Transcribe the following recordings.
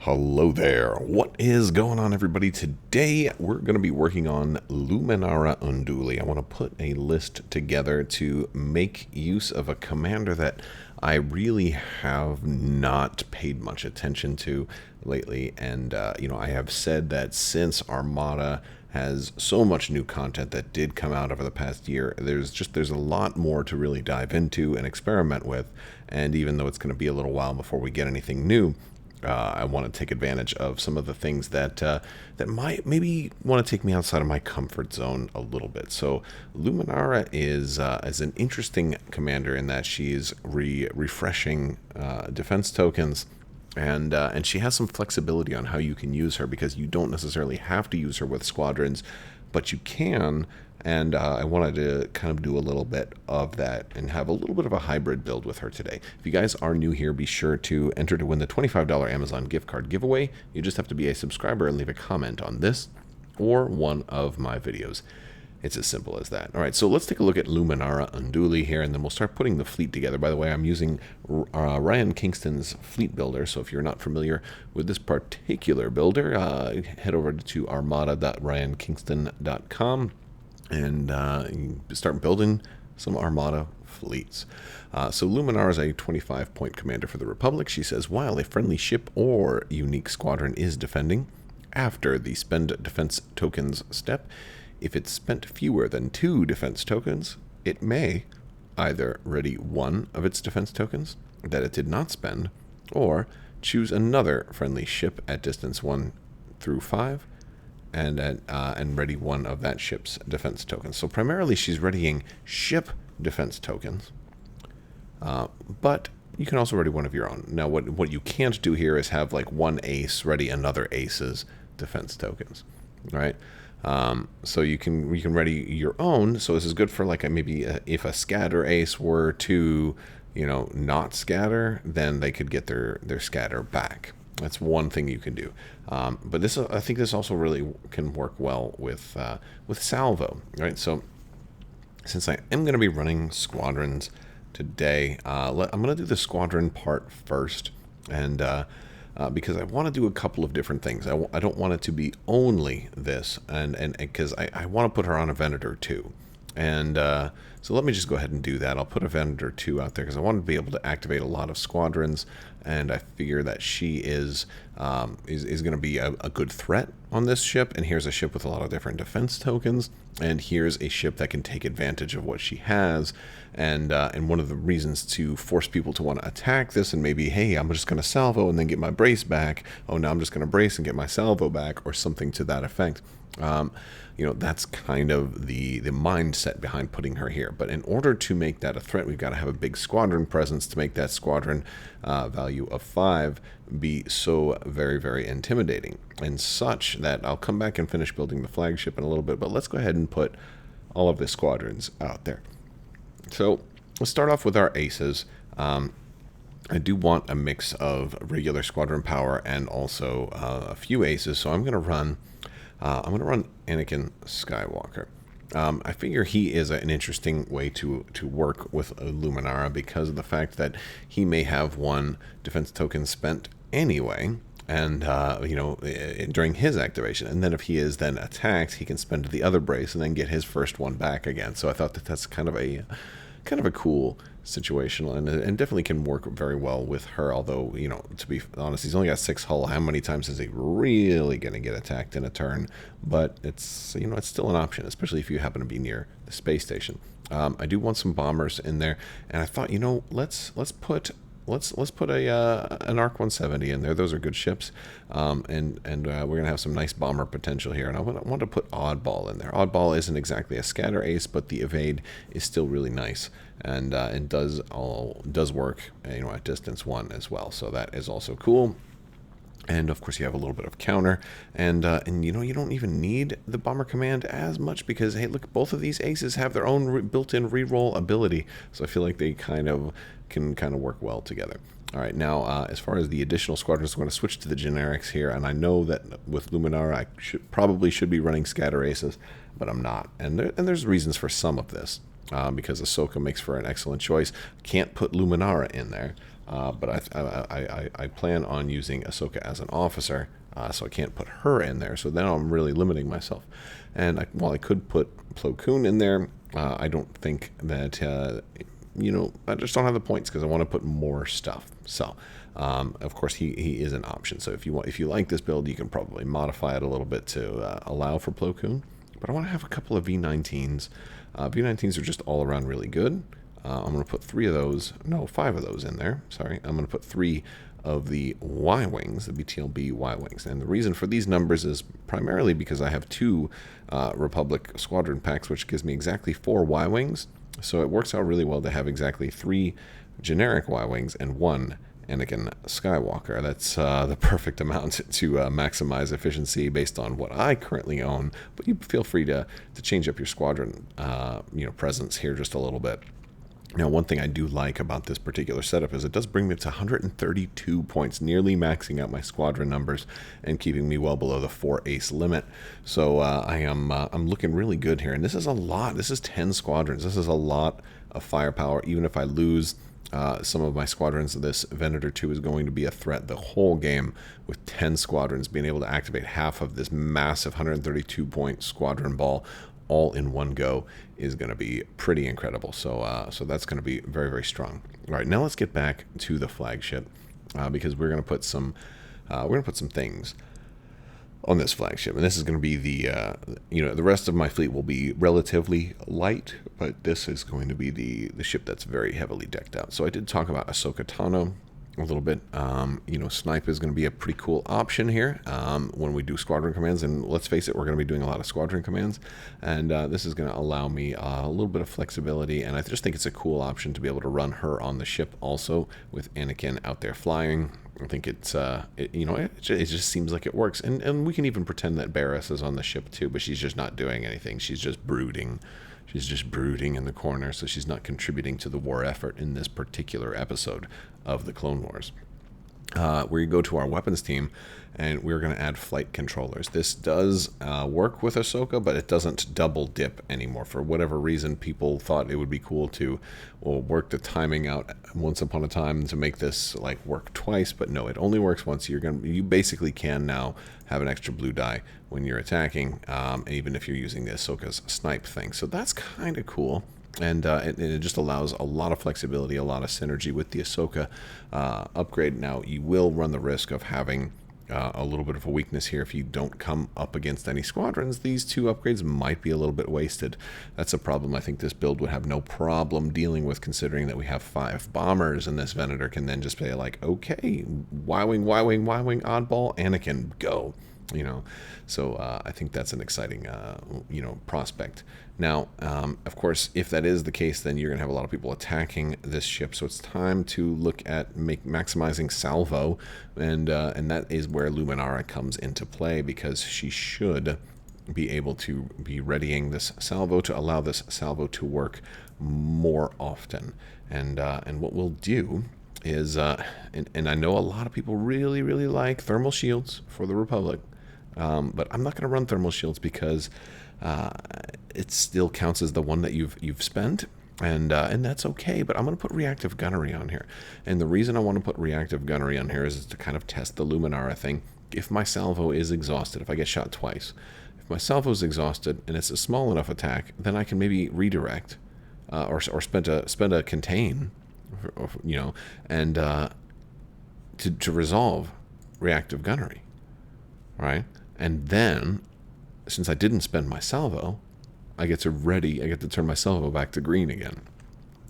Hello there. What is going on, everybody? Today we're going to be working on Luminara Unduli. I want to put a list together to make use of a commander that I really have not paid much attention to lately. And, I have said that since Armada has so much new content that did come out over the past year, there's a lot more to really dive into and experiment with. And even though it's going to be a little while before we get anything new, I want to take advantage of some of the things that might maybe want to take me outside of my comfort zone a little bit. So Luminara is an interesting commander in that she's refreshing defense tokens, and she has some flexibility on how you can use her, because you don't necessarily have to use her with squadrons, but you can. And I wanted to kind of do a little bit of that and have a little bit of a hybrid build with her today. If you guys are new here, be sure to enter to win the $25 Amazon gift card giveaway. You just have to be a subscriber and leave a comment on this or one of my videos. It's as simple as that. All right, so let's take a look at Luminara Unduli here, and then we'll start putting the fleet together. By the way, I'm using Ryan Kingston's fleet builder, so if you're not familiar with this particular builder, head over to armada.ryankingston.com. and you start building some Armada fleets. So Luminara is a 25-point commander for the Republic. She says, while a friendly ship or unique squadron is defending, after the spend defense tokens step, if it's spent fewer than 2 defense tokens, it may either ready 1 of its defense tokens that it did not spend, or choose another friendly ship at distance 1 through 5, and ready 1 of that ship's defense tokens. So primarily she's readying ship defense tokens, but you can also ready 1 of your own. Now what you can't do here is have like 1 ace ready another ace's defense tokens, right? So you can ready your own. So this is good for like if a scatter ace were to not scatter, then they could get their scatter back. That's one thing you can do, but I think this also really can work well with salvo, right? So since I am going to be running squadrons today, I'm going to do the squadron part first, and because I want to do a couple of different things. I don't want it to be only this, and because I want to put her on a Venator too. And so let me just go ahead and do that. I'll put a Venator 2 out there because I want to be able to activate a lot of squadrons, and I figure that she is going to be a good threat on this ship. And here's a ship with a lot of different defense tokens, and here's a ship that can take advantage of what she has. And one of the reasons to force people to want to attack this, and maybe, hey, I'm just going to salvo and then get my brace back. Oh, now I'm just going to brace and get my salvo back, or something to that effect. That's kind of the mindset behind putting her here. But in order to make that a threat, we've got to have a big squadron presence to make that squadron value of 5 be so very, very intimidating, and such that I'll come back and finish building the flagship in a little bit. But let's go ahead and put all of the squadrons out there. So let's start off with our aces. I do want a mix of regular squadron power and also a few aces, so I'm going to run Anakin Skywalker. I figure he is an interesting way to work with Luminara because of the fact that he may have 1 defense token spent anyway, and during his activation, and then if he is then attacked, he can spend the other brace and then get his first one back again. So I thought that's kind of a cool situation, and definitely can work very well with her. Although, to be honest, he's only got 6 hull. How many times is he really going to get attacked in a turn? But it's it's still an option, especially if you happen to be near the space station. I do want some bombers in there, and I thought, let's put an Arc 170 in there. Those are good ships, and we're gonna have some nice bomber potential here. And I want to put Oddball in there. Oddball isn't exactly a scatter ace, but the evade is still really nice, and does work at distance 1 as well. So that is also cool. And of course you have a little bit of counter, and you don't even need the bomber command as much, because hey, look, both of these aces have their own built-in reroll ability, so I feel like they can work well together. All right, now as far as the additional squadrons, I'm going to switch to the generics here, and I know that with Luminara I probably should be running scatter aces, but I'm not, and there's reasons for some of this. Because Ahsoka makes for an excellent choice. Can't put Luminara in there. But I plan on using Ahsoka as an officer, so I can't put her in there. So now I'm really limiting myself. And while I could put Plo Koon in there, I don't think that I just don't have the points because I want to put more stuff. So, of course, he is an option. So if you like this build, you can probably modify it a little bit to allow for Plo Koon. But I want to have a couple of V19s. V19s are just all around really good. I'm going to put 5 of those in there. Sorry, I'm going to put 3 of the Y-Wings, the BTLB Y-Wings. And the reason for these numbers is primarily because I have 2 Republic Squadron packs, which gives me exactly 4 Y-Wings. So it works out really well to have exactly 3 generic Y-Wings and 1 Anakin Skywalker. That's the perfect amount to maximize efficiency based on what I currently own. But you feel free to change up your squadron presence here just a little bit. Now, one thing I do like about this particular setup is it does bring me up to 132 points, nearly maxing out my squadron numbers and keeping me well below the 4 ace limit. So I'm looking really good here. And this is a lot. This is 10 squadrons. This is a lot of firepower. Even if I lose some of my squadrons, this Venator 2 is going to be a threat the whole game with 10 squadrons. Being able to activate half of this massive 132-point squadron ball all in one go is going to be pretty incredible. So that's going to be very, very strong. All right, now let's get back to the flagship because we're going to put some things on this flagship, and this is going to be the rest of my fleet will be relatively light, but this is going to be the ship that's very heavily decked out. So I did talk about Ahsoka Tano a little bit. Snipe is going to be a pretty cool option here when we do squadron commands, and let's face it, we're going to be doing a lot of squadron commands, and this is going to allow me a little bit of flexibility, and I just think it's a cool option to be able to run her on the ship also with Anakin out there flying. I think it just seems like it works, and we can even pretend that Barriss is on the ship too, but she's just not doing anything. She's just brooding. She's just brooding in the corner, so she's not contributing to the war effort in this particular episode of the Clone Wars. We go to our weapons team, and we're going to add flight controllers. This does work with Ahsoka, but it doesn't double dip anymore. For whatever reason, people thought it would be cool to work the timing out once upon a time to make this work twice, but no, it only works once. You basically can now have an extra blue die when you're attacking, even if you're using the Ahsoka's snipe thing. So that's kind of cool. And it just allows a lot of flexibility, a lot of synergy with the Ahsoka upgrade. Now, you will run the risk of having a little bit of a weakness here if you don't come up against any squadrons. These 2 upgrades might be a little bit wasted. That's a problem I think this build would have no problem dealing with, considering that we have 5 bombers, and this Venator can then just say, okay, Y-Wing, Y-Wing, Y-Wing, oddball, Anakin, go. So I think that's an exciting prospect. Now, of course, if that is the case, then you're going to have a lot of people attacking this ship, so it's time to look at maximizing salvo, and that is where Luminara comes into play, because she should be able to be readying this salvo to allow this salvo to work more often. And what we'll do is, and I know a lot of people really, really like thermal shields for the Republic, but I'm not going to run thermal shields because it still counts as the one that you've spent, and that's okay. But I'm going to put reactive gunnery on here, and the reason I want to put reactive gunnery on here is to kind of test the Luminara thing. If my salvo is exhausted, if I get shot twice, if my salvo is exhausted and it's a small enough attack, then I can maybe redirect or spend a contain, and to resolve reactive gunnery, right? And then, since I didn't spend my salvo, I get to turn my salvo back to green again.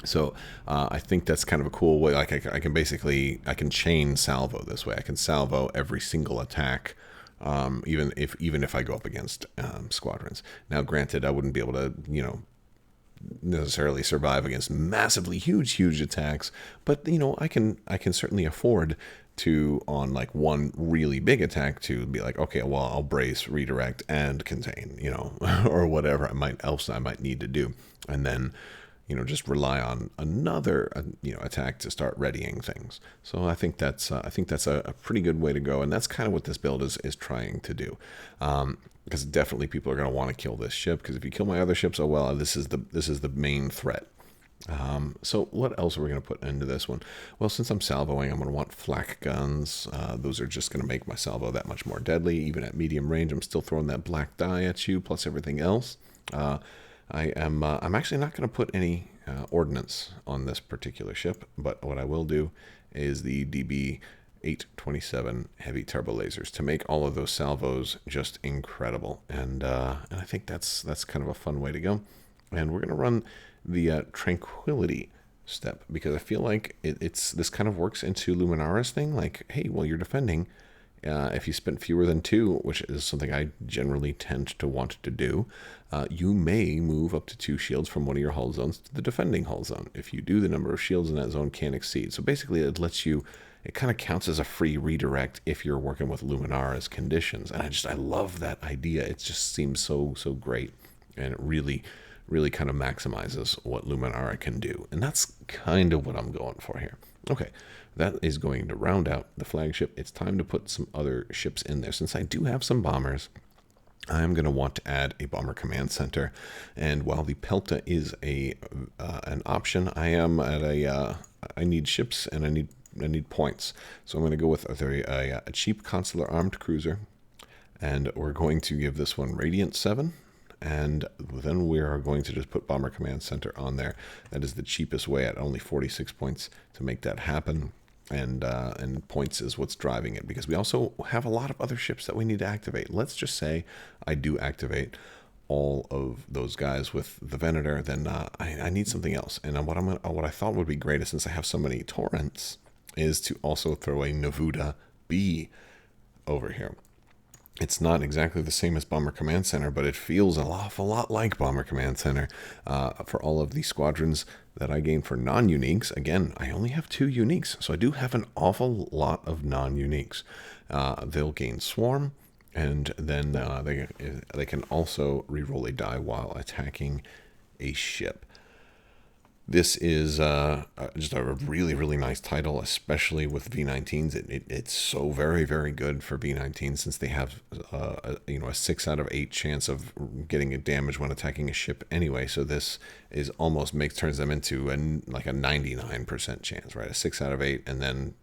So I think that's kind of a cool way. I can chain salvo this way. I can salvo every single attack, even if I go up against squadrons. Now, granted, I wouldn't be able to necessarily survive against massively huge attacks, but I can certainly afford to, on one really big attack, to be okay, well, I'll brace, redirect, and contain, or whatever I might need to do, and then just rely on another attack to start readying things. So I think that's a pretty good way to go, and that's kind of what this build is trying to do. Because definitely people are going to want to kill this ship, because if you kill my other ships, oh well, this is the main threat. So what else are we going to put into this one? Well, since I'm salvoing, I'm going to want flak guns. Those are just going to make my salvo that much more deadly. Even at medium range, I'm still throwing that black dye at you, plus everything else. I'm actually not going to put any ordnance on this particular ship, but what I will do is the DB 827 heavy turbo lasers to make all of those salvos just incredible. And I think that's kind of a fun way to go. And we're going to run the tranquility step because I feel like this kind of works into Luminara's thing. Like, hey, while you're defending, if you spent fewer than 2, which is something I generally tend to want to do, you may move up to 2 shields from one of your hull zones to the defending hull zone. If you do, the number of shields in that zone can't exceed. So basically, it lets you. It kind of counts as a free redirect if you're working with Luminara's conditions, and I love that idea. It just seems so great, and it really kind of maximizes what Luminara can do. And that's kind of what I'm going for here. Okay, that is going to round out the flagship. It's time to put some other ships in there. Since I do have some bombers, I'm going to want to add a bomber command center. And while the Pelta is an option, I am at I need ships and I need points. So I'm going to go with a cheap consular armed cruiser. And we're going to give this one Radiant 7. And then we are going to just put Bomber Command Center on there. That is the cheapest way at only 46 points to make that happen. And points is what's driving it, because we also have a lot of other ships that we need to activate. Let's just say I do activate all of those guys with the Venator, then I need something else. And what I thought would be great is, since I have so many torrents, is to also throw a Nevuda B over here. It's not exactly the same as Bomber Command Center, but it feels an awful lot like Bomber Command Center. For all of the squadrons that I gain for non-uniques, again, I only have 2 uniques, so I do have an awful lot of non-uniques. They'll gain Swarm, and then they can also reroll a die while attacking a ship. This is just a really nice title, especially with V19s. It's so very good for V19s, since they have a 6 out of 8 chance of getting a damage when attacking a ship anyway. So this is almost turns them into like a 99% chance, right? A 6 out of 8, and then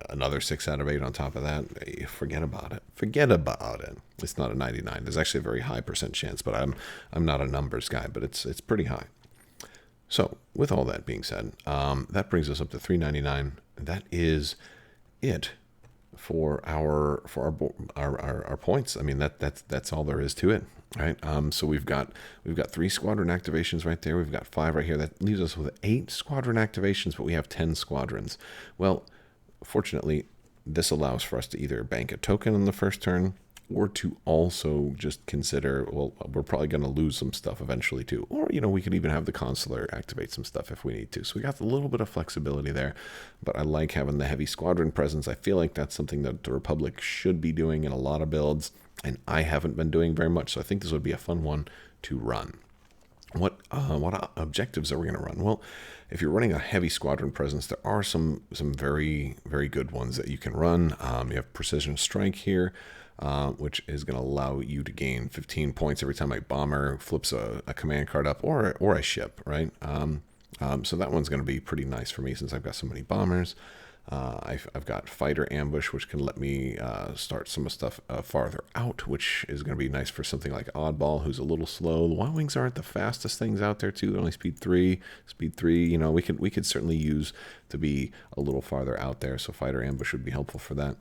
another 6 out of 8 on top of that. Forget about it. It's not a 99. There's actually a very high % chance, but I'm not a numbers guy, but it's pretty high. So, with all that being said, that brings us up to 399. That is it for our points. I mean, that's all there is to it, right? So we've got 3 squadron activations right there. We've got 5 right here. That leaves us with 8 squadron activations, but we have 10 squadrons. Well, fortunately, this allows for us to either bank a token on the first turn, or to also just consider, well, we're probably going to lose some stuff eventually too. Or, we could even have the consular activate some stuff if we need to. So we got a little bit of flexibility there, but I like having the heavy squadron presence. I feel like that's something that the Republic should be doing in a lot of builds, and I haven't been doing very much. So I think this would be a fun one to run. What objectives are we going to run? Well, if you're running a heavy squadron presence, there are some very good ones that you can run. You have Precision Strike here, which is going to allow you to gain 15 points every time a bomber flips a command card up, or a ship, right? So that one's going to be pretty nice for me, since I've got so many bombers. I've got Fighter Ambush, which can let me start some stuff farther out, which is going to be nice for something like Oddball, who's a little slow. The Y-Wings aren't the fastest things out there, too. They're only speed 3. We could certainly use to be a little farther out there, so Fighter Ambush would be helpful for that.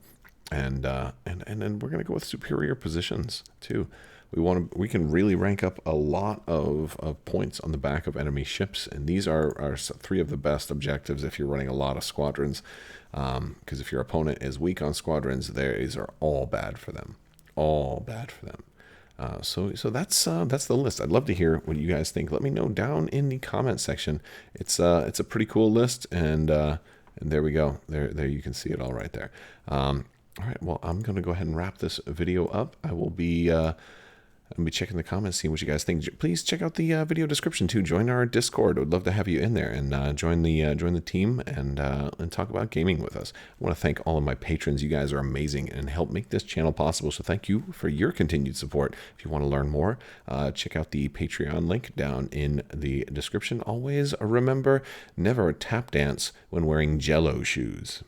And then we're going to go with superior positions too. We can really rank up a lot of points on the back of enemy ships, and these are 3 of the best objectives if you're running a lot of squadrons. Because if your opponent is weak on squadrons, these are all bad for them. So that's the list. I'd love to hear what you guys think. Let me know down in the comment section. It's a pretty cool list, and there we go. There you can see it all right there. All right, well, I'm going to go ahead and wrap this video up. I will be I'll be checking the comments, seeing what you guys think. Please check out the video description too. Join our Discord. Would love to have you in there and join the team and talk about gaming with us. I want to thank all of my patrons. You guys are amazing and help make this channel possible. So thank you for your continued support. If you want to learn more, check out the Patreon link down in the description. Always remember, never tap dance when wearing Jello shoes.